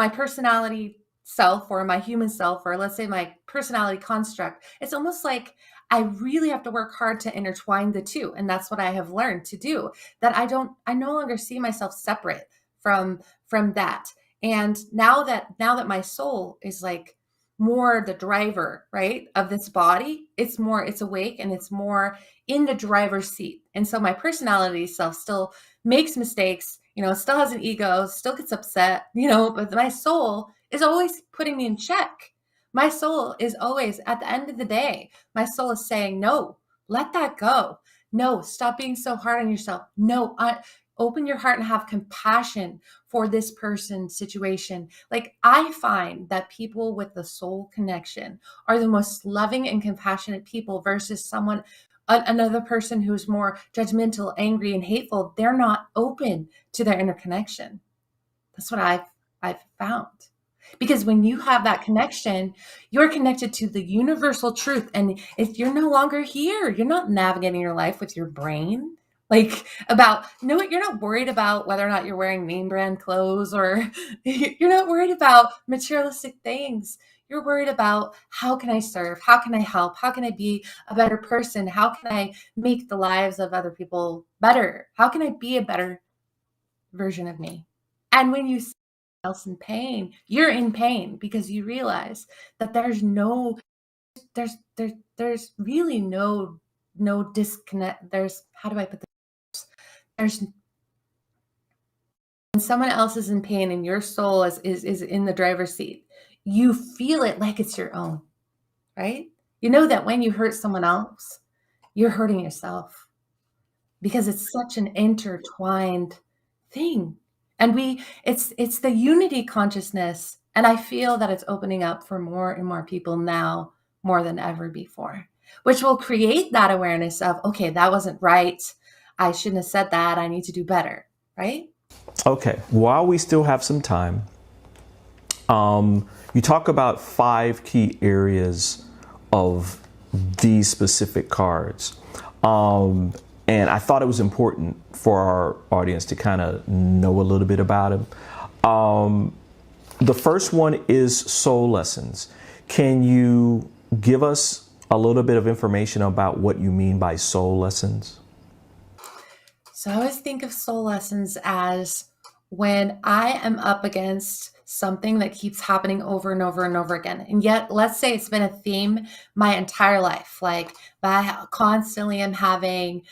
Speaker 12: personality self, or my human self, or let's say my personality construct, it's almost like I really have to work hard to intertwine the two. And that's what I have learned to do, that I no longer see myself separate from that. And now that my soul is like more the driver, right, of this body, it's awake and it's more in the driver's seat. And so my personality self still makes mistakes, still has an ego, still gets upset, but my soul is always putting me in check. My soul is always, at the end of the day, my soul is saying, no, let that go. No, stop being so hard on yourself. No, open your heart and have compassion for this person's situation. Like, I find that people with the soul connection are the most loving and compassionate people versus another person who's more judgmental, angry, and hateful. They're not open to their inner connection. That's what I've found. Because when you have that connection, you're connected to the universal truth. And if you're no longer here, you're not navigating your life with your brain. You're not worried about whether or not you're wearing name brand clothes, or you're not worried about materialistic things. You're worried about, how can I serve? How can I help? How can I be a better person? How can I make the lives of other people better? How can I be a better version of me? And when you see someone else in pain, you're in pain because you realize that there's really no disconnect. How do I put this? When someone else is in pain and your soul is in the driver's seat, you feel it like it's your own, right? You know that when you hurt someone else, you're hurting yourself, because it's such an intertwined thing. And it's the unity consciousness. And I feel that it's opening up for more and more people now, more than ever before, which will create that awareness of, okay, that wasn't right. I shouldn't have said that. I need to do better, right?
Speaker 1: Okay, while we still have some time, you talk about 5 key areas of these specific cards. And I thought it was important for our audience to kind of know a little bit about them. The first one is Soul Lessons. Can you give us a little bit of information about what you mean by Soul Lessons?
Speaker 12: So I always think of soul lessons as when I am up against something that keeps happening over and over and over again. And yet, let's say it's been a theme my entire life. Like I constantly am having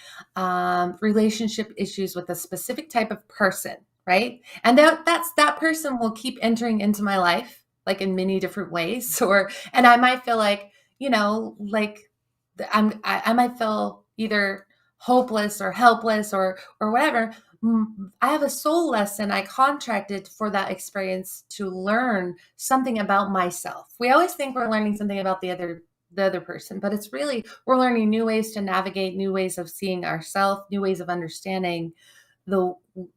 Speaker 12: relationship issues with a specific type of person, right? And that person will keep entering into my life, like in many different ways. And I might feel like, like I might feel either hopeless or helpless or whatever. I have a soul lesson I contracted for that experience to learn something about myself. We always think we're learning something about the other person, but it's really we're learning new ways to navigate, new ways of seeing ourselves, new ways of understanding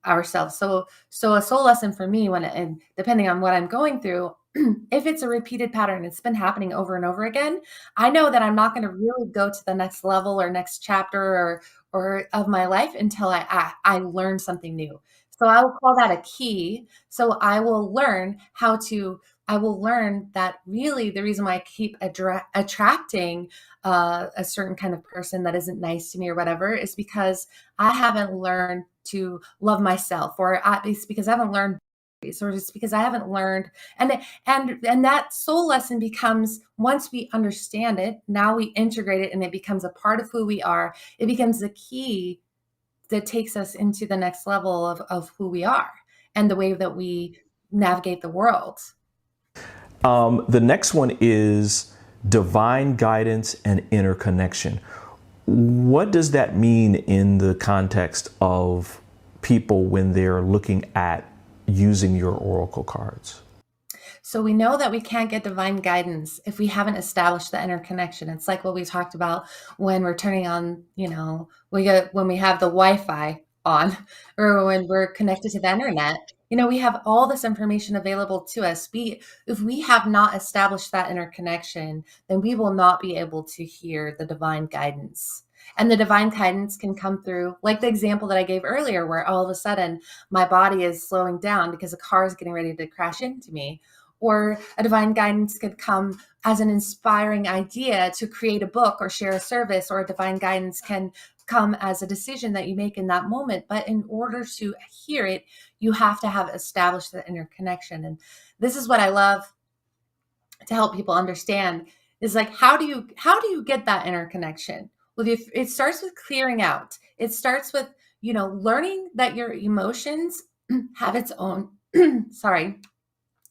Speaker 12: ourselves. So a soul lesson for me, and depending on what I'm going through, if it's a repeated pattern, it's been happening over and over again, I know that I'm not going to really go to the next level or next chapter or of my life until I learn something new. So I will call that a key. So I will learn that really the reason why I keep attracting a certain kind of person that isn't nice to me or whatever is because I haven't learned to love myself, or it's because I haven't learned, or it's because I haven't learned. And that soul lesson becomes, once we understand it, now we integrate it and it becomes a part of who we are. It becomes the key that takes us into the next level of who we are and the way that we navigate the world.
Speaker 1: The next one is divine guidance and interconnection. What does that mean in the context of people when they're looking at using your oracle cards?
Speaker 12: So we know that we can't get divine guidance if we haven't established the interconnection. It's like what we talked about when we're turning on, when we have the Wi-Fi on, or when we're connected to the internet. We have all this information available to us. If we have not established that interconnection, then we will not be able to hear the divine guidance. And the divine guidance can come through, like the example that I gave earlier, where all of a sudden my body is slowing down because a car is getting ready to crash into me. Or a divine guidance could come as an inspiring idea to create a book or share a service, or a divine guidance can come as a decision that you make in that moment. But in order to hear it, you have to have established the interconnection. And this is what I love to help people understand is like, how do you get that interconnection? Well, it starts with clearing out. It starts with, learning that your emotions have its own,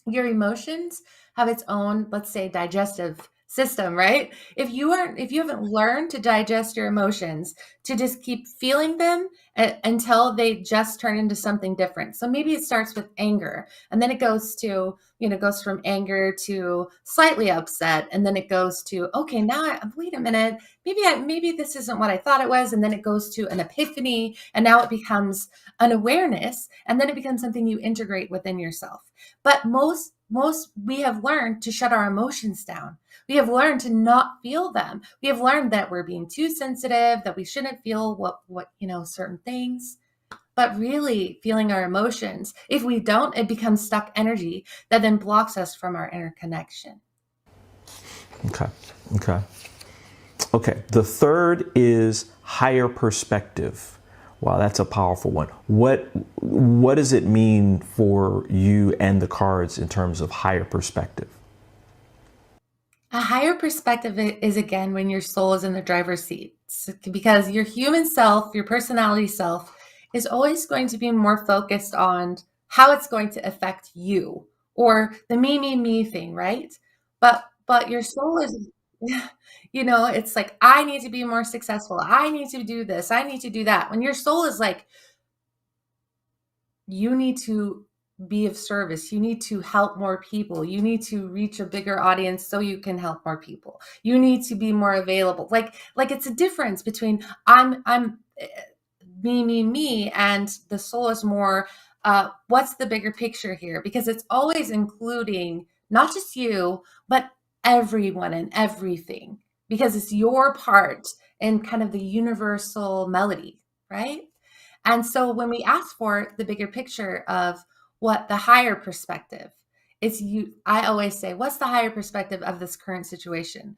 Speaker 12: your emotions have its own, let's say, digestive system, right? If you haven't learned to digest your emotions, to just keep feeling them until they just turn into something different. So maybe it starts with anger, and then it goes to, goes from anger to slightly upset, and then it goes to, okay, now wait a minute, maybe this isn't what I thought it was, and then it goes to an epiphany, and now it becomes an awareness, and then it becomes something you integrate within yourself. But most we have learned to shut our emotions down. We have learned to not feel them. We have learned that we're being too sensitive, that we shouldn't feel what certain things. But really feeling our emotions, if we don't, it becomes stuck energy that then blocks us from our interconnection.
Speaker 1: Okay. The third is higher perspective. Wow, that's a powerful one. What does it mean for you and the cards in terms of higher perspective?
Speaker 12: A higher perspective is, again, when your soul is in the driver's seat, because your human self, your personality self, is always going to be more focused on how it's going to affect you, or the me thing, right? But your soul is, it's like, I need to be more successful. I need to do this. I need to do that. When your soul is like, you need to be of service. You need to help more people. You need to reach a bigger audience so you can help more people. You need to be more available. Like it's a difference between I'm me, and the soul is more, what's the bigger picture here? Because it's always including not just you, but everyone and everything. because it's your part in kind of the universal melody, right? And so when we ask for the bigger picture of what the higher perspective, I always say, what's the higher perspective of this current situation?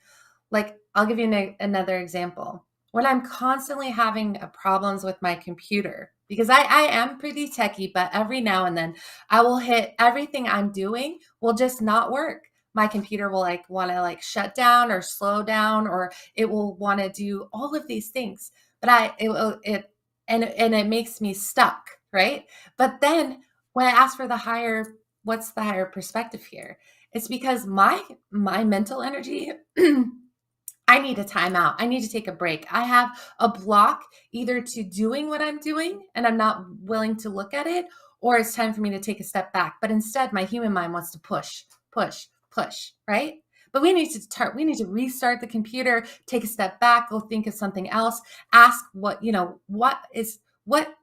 Speaker 12: Like, I'll give you another example. When I'm constantly having problems with my computer, because I am pretty techie, but every now and then I will hit everything I'm doing will just not work. My computer will want to shut down or slow down, or it will want to do all of these things. But it makes me stuck, right? But then when I ask for what's the higher perspective here? It's because my mental energy I need a timeout. I need to take a break. I have a block either to doing what I'm doing and I'm not willing to look at it, or it's time for me to take a step back. But instead, my human mind wants to push, push, push, right? But we need to restart the computer, take a step back, go think of something else, ask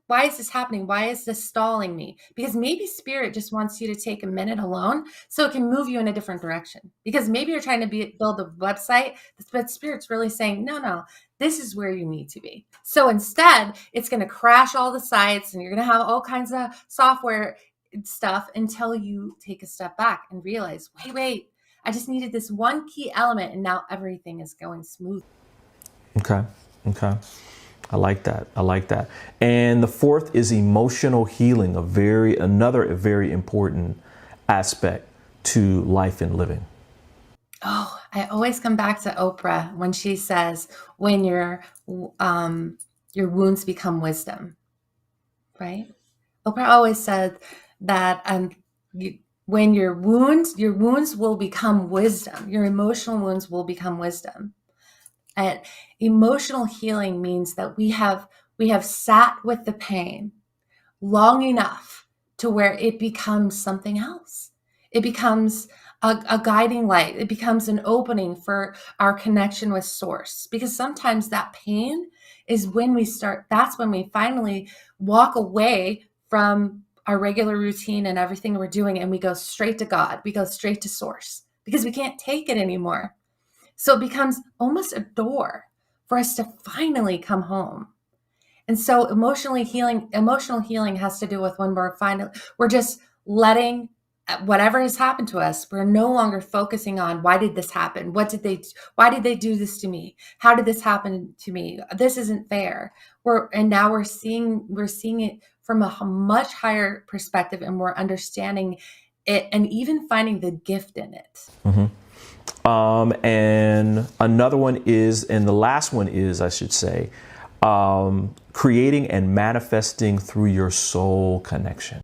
Speaker 12: why is this happening? Why is this stalling me? Because maybe spirit just wants you to take a minute alone so it can move you in a different direction. Because maybe you're trying to build a website, but spirit's really saying, no, this is where you need to be. So instead, it's going to crash all the sites and you're going to have all kinds of software stuff until you take a step back and realize, wait, I just needed this one key element and now everything is going smooth.
Speaker 1: Okay. I like that. And the fourth is emotional healing, another very important aspect to life and living.
Speaker 12: Oh, I always come back to Oprah when she says, when your wounds become wisdom, right? Oprah always said that when your wounds will become wisdom, your emotional wounds will become wisdom. And emotional healing means that we have sat with the pain long enough to where it becomes something else. It becomes a guiding light. It becomes an opening for our connection with source. Because sometimes that pain is that's when we finally walk away from our regular routine and everything we're doing, and we go straight to God. We go straight to source because we can't take it anymore. So it becomes almost a door for us to finally come home. And so emotional healing has to do with when we're just letting whatever has happened to us. We're no longer focusing on why did this happen? Why did they do this to me? How did this happen to me? This isn't fair. Now we're seeing it from a much higher perspective, and we're understanding it and even finding the gift in it.
Speaker 1: Mm-hmm. And another one is, and the last one is, I should say, creating and manifesting through your soul connection.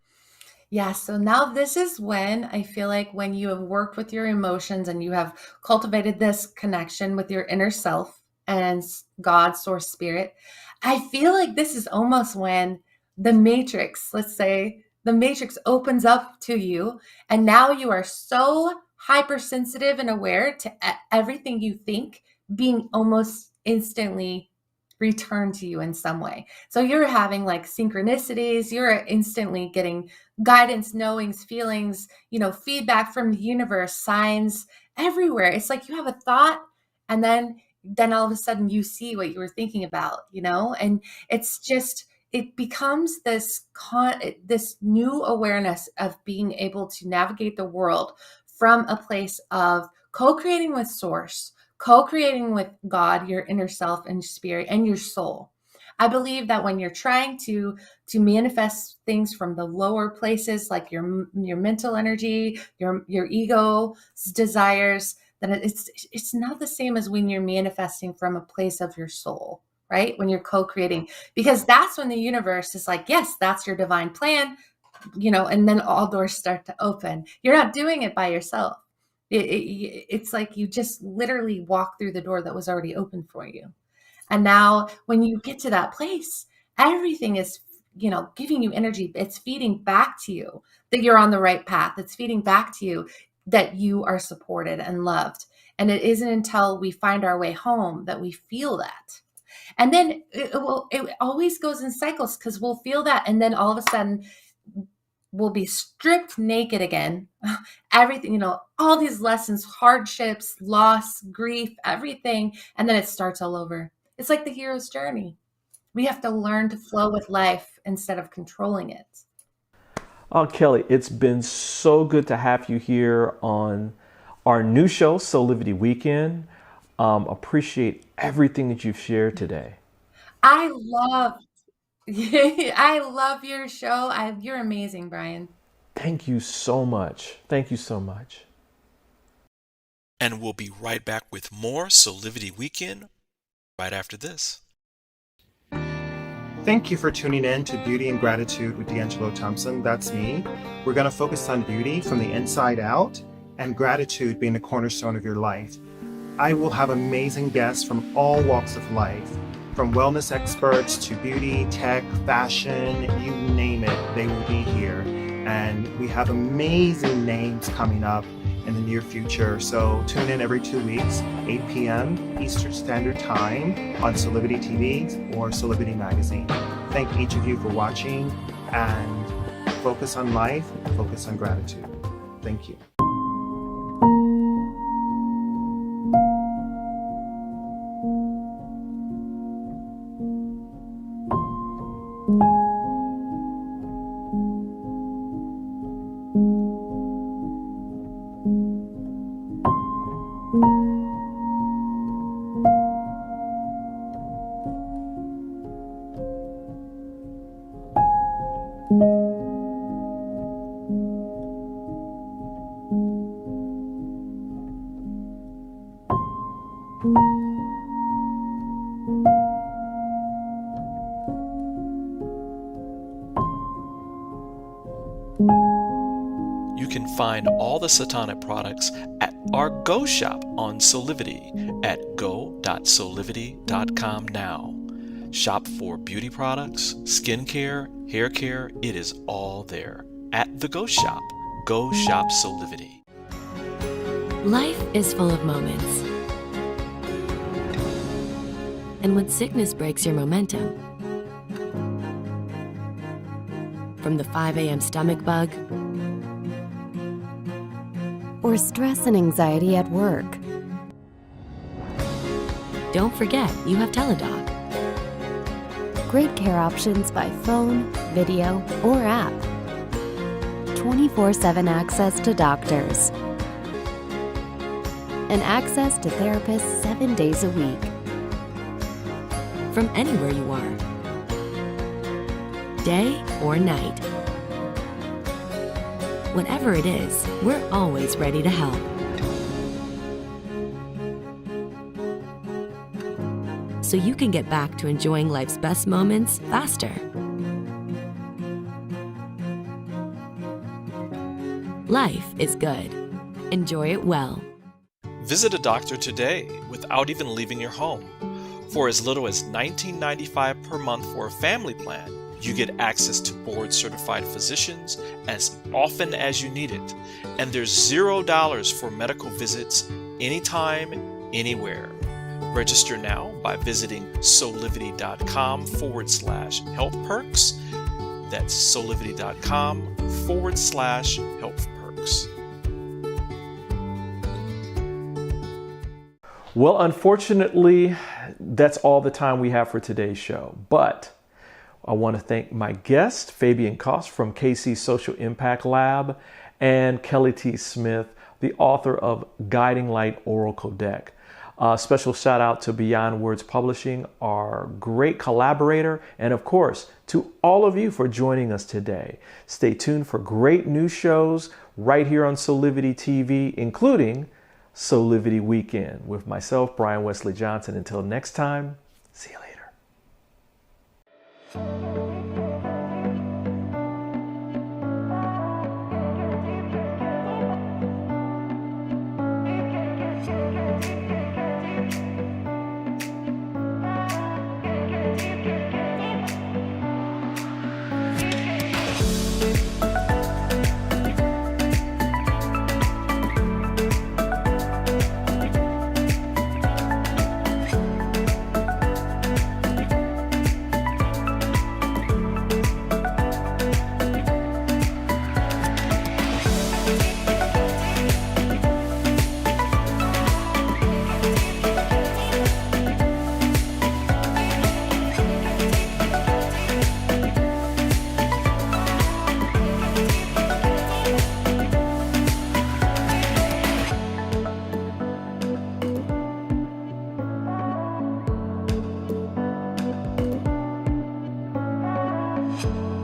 Speaker 12: Yeah, so now this is when I feel like when you have worked with your emotions and you have cultivated this connection with your inner self and God, source, spirit, I feel like this is almost when the matrix, let's say, the matrix opens up to you, and now you are so hypersensitive and aware to everything you think being almost instantly returned to you in some way. So you're having synchronicities, you're instantly getting guidance, knowings, feelings, feedback from the universe, signs everywhere. It's like you have a thought and then all of a sudden you see what you were thinking about, and it's just, it becomes this new awareness of being able to navigate the world from a place of co-creating with source, co-creating with God, your inner self and spirit and your soul. I believe that when you're trying to manifest things from the lower places, like your mental energy, your ego's desires, then it's not the same as when you're manifesting from a place of your soul, right? When you're co-creating, because that's when the universe is like, yes, that's your divine plan, and then all doors start to open. You're not doing it by yourself. It's like you just literally walk through the door that was already open for you. And now when you get to that place, everything is, giving you energy. It's feeding back to you that you're on the right path. It's feeding back to you that you are supported and loved. And it isn't until we find our way home that we feel that. And then it always goes in cycles, because we'll feel that. And then all of a sudden will be stripped naked again. Everything, all these lessons, hardships, loss, grief, everything. And then it starts all over. It's like the hero's journey. We have to learn to flow with life instead of controlling it.
Speaker 1: Oh, Kelly, it's been so good to have you here on our new show, Soulivity Weekend. Appreciate everything that you've shared today.
Speaker 12: I love your show. You're amazing, Brian.
Speaker 1: Thank you so much. Thank you so much.
Speaker 11: And we'll be right back with more Soulivity Weekend right after this.
Speaker 15: Thank you for tuning in to Beauty and Gratitude with D'Angelo Thompson. That's me. We're going to focus on beauty from the inside out and gratitude being the cornerstone of your life. I will have amazing guests from all walks of life, from wellness experts to beauty, tech, fashion, you name it, they will be here. And we have amazing names coming up in the near future. So tune in every 2 weeks, 8 p.m. Eastern Standard Time on Soulivity TV or Soulivity Magazine. Thank each of you for watching, and focus on life, focus on gratitude. Thank you.
Speaker 11: You can find all the Satonic products at our Go shop on Soulivity at go.soulivity.com now. Shop for beauty products, skincare, hair care. It is all there at the Go shop. Go shop Soulivity.
Speaker 14: Life is full of moments. And when sickness breaks your momentum, from the 5 a.m. stomach bug, or stress and anxiety at work, don't forget you have Teladoc. Great care options by phone, video, or app. 24/7 access to doctors. And access to therapists 7 days a week. From anywhere you are. Day or night. Whatever it is, we're always ready to help. So you can get back to enjoying life's best moments faster. Life is good. Enjoy it well.
Speaker 11: Visit a doctor today without even leaving your home. For as little as $19.95 per month for a family plan, you get access to board-certified physicians as often as you need it. And there's $0 for medical visits anytime, anywhere. Register now by visiting soulivity.com/health perks. That's soulivity.com/health perks.
Speaker 1: Well, unfortunately, that's all the time we have for today's show. But I want to thank my guest, Fabian Koss from KC Social Impact Lab, and Kelly T. Smith, the author of Guiding Light Oral Codec. Special shout out to Beyond Words Publishing, our great collaborator, and of course, to all of you for joining us today. Stay tuned for great new shows right here on Soulivity TV, including Soulivity Weekend with myself, Brian Westley Johnson. Until next time, see you later.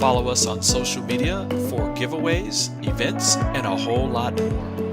Speaker 11: Follow us on social media for giveaways, events, and a whole lot more.